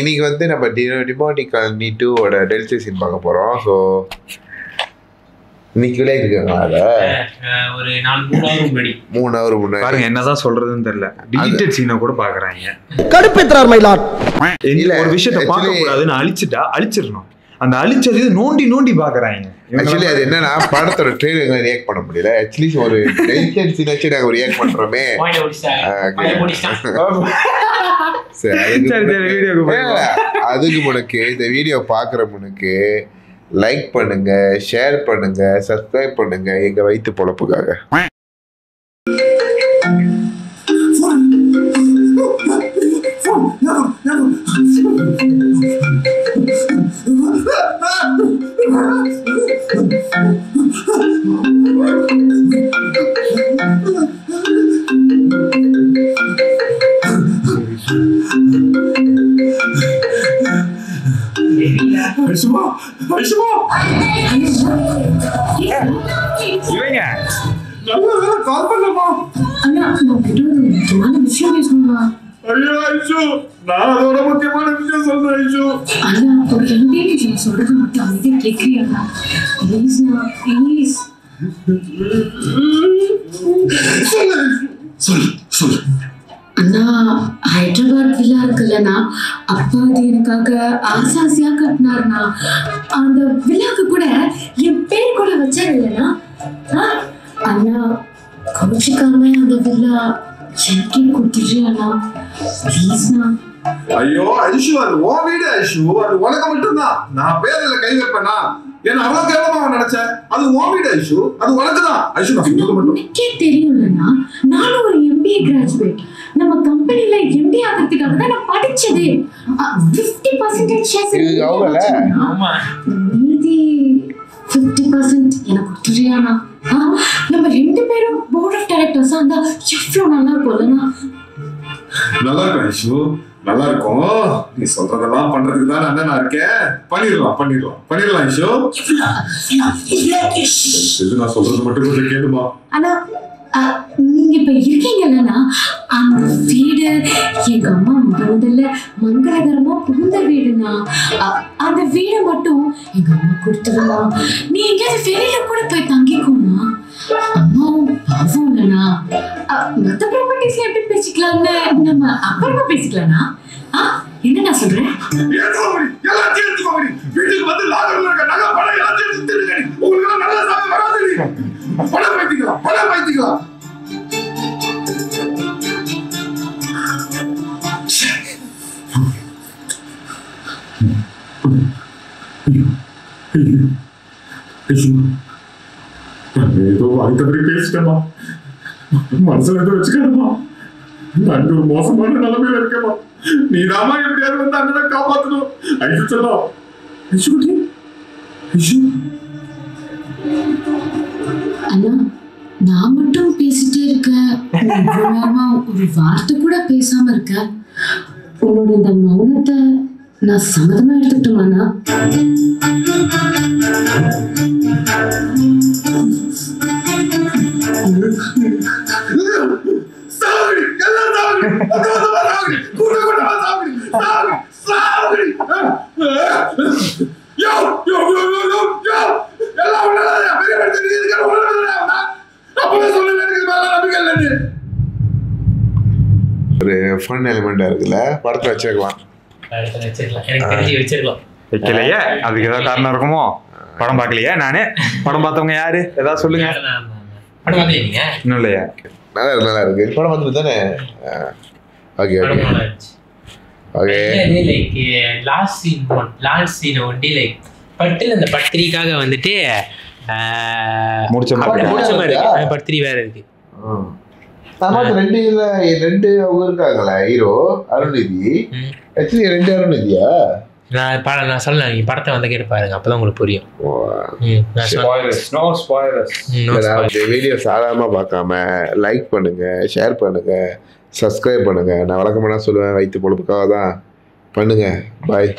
இன்னைக்கு வந்து நம்ம டிமோட்டி காலனி 2 டெலிசி சீன் பார்க்க போறோம். ஸோ இன்னைக்கு விளையாடி இருக்காங்களா அதை ஒரு 3 ஹவர் முன்னாடி பாருங்க என்னதான் சொல்றதுன்னு தெரியல. டிலீட்டட் சீனை கூட பாக்குறாங்க. கடுப்பேத்துறார் மயிலாட். ஒரு விஷயத்த பார்க்க கூடாதுன்னு அழிச்சிடணும். அந்த அழிச்சது நோண்டி பாக்குறாங்க. ஆக்சுவலி அது என்னன்னா படத்தோட ட்ரெய்லர் ரியாக்ட் பண்ண முடியல. ஆக்சுவலி ஒரு டெலிகேட் சீன் வச்சு நாங்க ரியாக்ட் பண்றோமே. அதுக்கு முனக்கு இந்த வீடியோ பாக்குற முனக்கு லைக் பண்ணுங்க, ஷேர் பண்ணுங்க, சப்ஸ்கிரைப் பண்ணுங்க எங்க வயிற்று பொழப்புக்காக. அண்ணா ஹைதராபாத் வில்லா இருக்குல்லண்ணா, அப்பா அது எனக்காக ஆசாசியா கட்டினாருண்ணா. அந்த வில்லாக்கு கூட என் பேர் கூட வச்சாரு இல்லைண்ணா. அண்ணா கவனிச்சிக்காம அந்த வில்லா எனக்கே கொடுத்துடுறியாண்ணா ப்ளீஸ்ண்ணா. ஐயோ ஐஷு, அது ஓ வீடு ஐஷு, அது உனக்கு மட்டும்தான். நான் பேர்ல கை வைப்பேனா? என்ன அவ்வளவு கேவலமா நினைச்சேன்? அது ஓ வீடு ஐஷு, அது உனக்குதான் ஐஷு. உனக்கே தெரியும்லண்ணா, நானும் ஒரு MBA கிராஜுவேட். நம்ம கம்பெனில MBA ஆகிறதுக்காக தான் நான் படிச்சதே. 50% ஷேர்ஸ் மீதி 50% எனக்கு கொடுத்துறியாண்ணா? நம்ம 2 பேரும் போர்ட் ஆஃப் டைரக்டர்ஸா இருந்தா எவ்வளவு நல்லா இருக்கும்லண்ணா. நல்லா இருக்கும் ஐஷு, நல்லா இருக்கும். நீ சொல்றதெல்லாம் பண்றதுக்கு தான் நான் இருக்கேன். பண்ணிடலாம் ஐஷு. நான் சொல்றது மட்டும் கொஞ்சம் கேளுமா? ஆனா நீங்க இப்ப இருக்கீங்கல்லண்ணா, அந்த வீடு எங்க அம்மா முதல்ல மங்களகரமா புகுந்த வீடுண்ணா. அந்த வீடை மட்டும் எங்க அம்மா கொடுத்துருந்தோம். நீ எங்கேயாவது வெளியில கூட போய் தங்கிக்கோண்ணா. அம்மாவும் பாவம் இல்லைண்ணா. மத்த ப்ராப்பர்ட்டிஸ்ல எப்படி பேசிக்கலாம்னு நம்ம அப்புறமா பேசிக்கலாம்ண்ணா. என்ன நான் சொல்றேன்? வீட்டுக்கு வந்து லாகர்ல இருக்க நகை பணம் எல்லாத்தையும் எடுத்துடுங்க. உங்களுக்கு நல்ல சாமி வராது. பணம் வைத்திக்கலாம். ஏதோ வாய்த்தபடி பேசிட்டேமா, மனசுல எதுவும் வச்சுக்கணுமா? நான் ஒரு மோசமான நிலைமையில இருக்கேமா. நீதாமா எப்படியாவது வந்து அண்ணனை காப்பாற்றணும். ஐஷு சொல்லலாம். அண்ணா, நான் மட்டும் பேசிட்டே இருக்கேன், ஒரு வார்த்தை கூட பேசாம இருக்க. உன்னோட இந்த மௌனத்தை நான் சம்மதமா எடுத்துக்கிட்டோமாண்ணா? ஒரு ஃபன் எலிமெண்டா இருக்குல்ல, படத்தை வச்சிருக்கலாம். வைக்கலையே, அதுக்கு ஏதாவது காரணம் இருக்குமோ? படம் பார்க்கலையா? நானே படம் பார்த்தவங்க யாரு ஏதாவது சொல்லுங்க. இன்னும் இல்லையா? நல்லா இருக்கு படம் வந்துட்டு தானே. ஓகே லைக் லாஸ்ட் சீன் ஒண்டி லைக் பட்டில் அந்த பத்திரிக்காக வந்துட்டு முடிச்ச மாதிரி பத்திரி வேற இருக்கு. ரெண்டு அவங்க இருக்காங்களா ஹீரோ அருண்நிதி. ஆக்சுவலி 2 அருண்நிதியா? நான் சொல்ல, நீங்க படத்தை வந்து கேட்டு பாருங்க, அப்பதான் உங்களுக்கு புரியும். வீடியோ சாதாரணமா பார்க்காம லைக் பண்ணுங்க, ஷேர் பண்ணுங்க, சப்ஸ்கிரைப் பண்ணுங்க. நான் வழக்கமான சொல்லுவேன், வயிற்று பொழுப்புக்காக தான் பண்ணுங்க. பாய்.